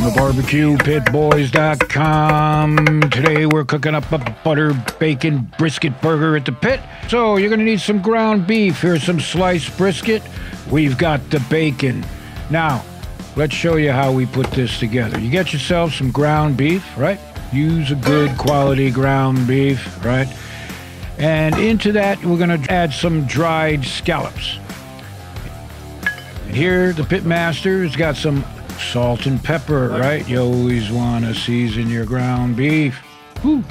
the BBQPitBoys.com. Today we're cooking up a butter bacon brisket burger at the pit. So you're gonna need some ground beef. Here's some sliced brisket. We've got the bacon. Now, let's show you how we put this together. You get yourself some ground beef, right? Use a good quality ground beef, right? And into that, we're gonna add some dried scallops. And here, the pit master has got some salt and pepper, right? You always want to season your ground beef. Woo.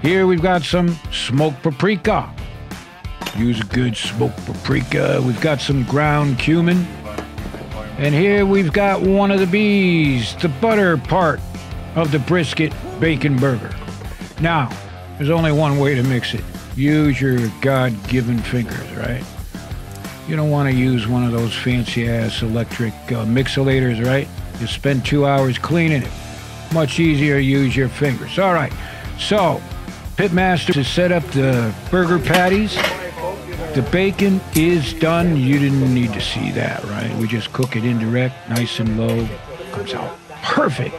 Here we've got some smoked paprika. Use a good smoked paprika. We've got some ground cumin. And here we've got one of the B's, the butter part of the brisket bacon burger. Now, there's only one way to mix it. Use your God-given fingers, right? You don't want to use one of those fancy-ass electric mixolators, right? You spend 2 hours cleaning it. Much easier to use your fingers. All right, so Pitmaster to set up the burger patties. The bacon is done. You didn't need to see that, right? We just cook it indirect, nice and low. Comes out perfect.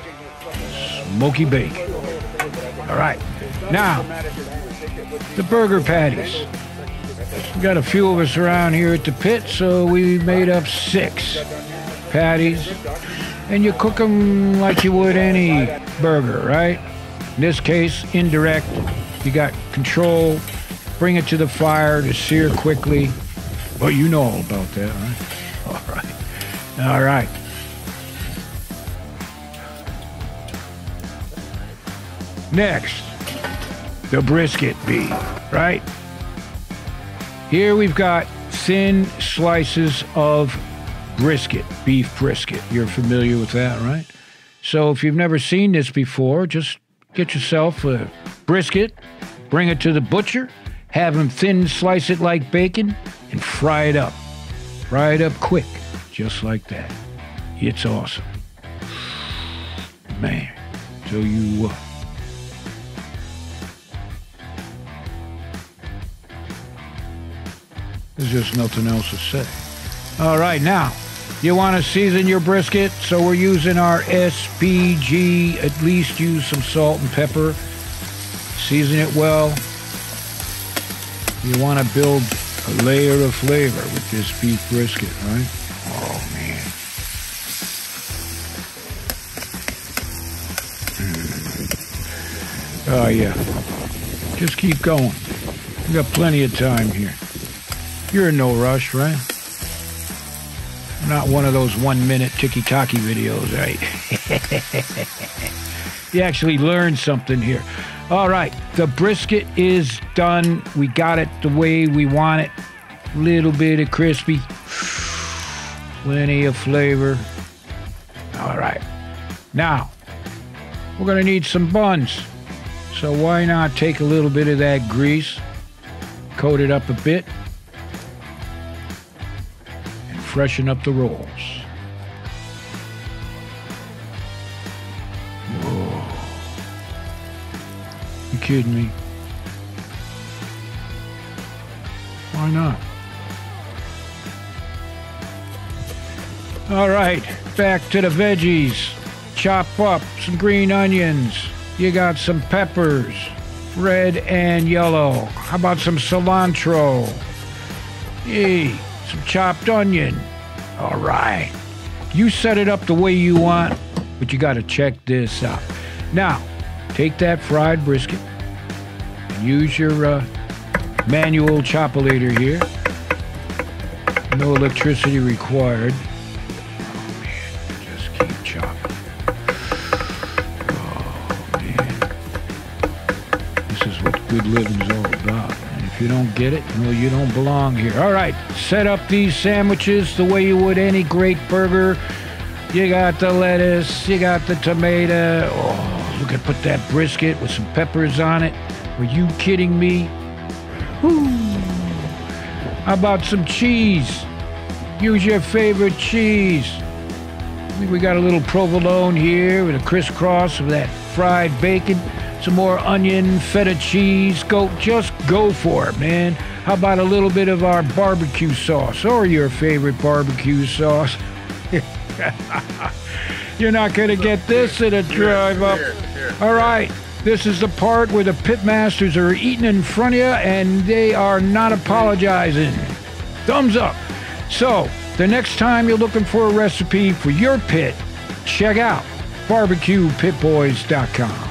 Smoky bacon. All right, now, the burger patties. We got a few of us around here at the pit, so we made up 6 patties. And you cook them like you would any burger, right? In this case, indirect. You got control. Bring it to the fire to sear quickly. Well, you know all about that, right? All right. All right. Next, the brisket beef, right? Here we've got thin slices of brisket, beef brisket. You're familiar with that, right? So if you've never seen this before, just get yourself a brisket, bring it to the butcher, have him thin slice it like bacon, and fry it up. Fry it up quick, just like that. It's awesome. Man, tell you what. There's just nothing else to say. All right, now, you want to season your brisket, so we're using our SPG. At least use some salt and pepper. Season it well. You want to build a layer of flavor with this beef brisket, right? Oh, man. Oh, yeah. Just keep going. We got plenty of time here. You're in no rush, right? Not one of those 1-minute ticky-tacky videos, right? You actually learned something here. All right, the brisket is done. We got it the way we want it. Little bit of crispy. Plenty of flavor. All right. Now, we're gonna need some buns. So why not take a little bit of that grease, coat it up a bit, freshen up the rolls. Whoa. You kidding me? Why not? All right, back to the veggies. Chop up some green onions. You got some peppers, red and yellow. How about some cilantro? Hey. Some chopped onion. All right. You set it up the way you want, but you got to check this out. Now, take that fried brisket and use your manual chopolator here. No electricity required. Oh, man. Just keep chopping. Oh, man. This is what good living's all about. If you don't get it, well, you don't belong here. All right, set up these sandwiches the way you would any great burger. You got the lettuce, you got the tomato. Oh, look at put that brisket with some peppers on it. Are you kidding me? Woo. How about some cheese? Use your favorite cheese. I think we got a little provolone here with a crisscross of that fried bacon. Some more onion, feta cheese. Just go for it, man. How about a little bit of our barbecue sauce or your favorite barbecue sauce? You're not going to get this at a drive up. All right. This is the part where the pit masters are eating in front of you and they are not apologizing. Thumbs up. So, the next time you're looking for a recipe for your pit, check out BBQPitBoys.com.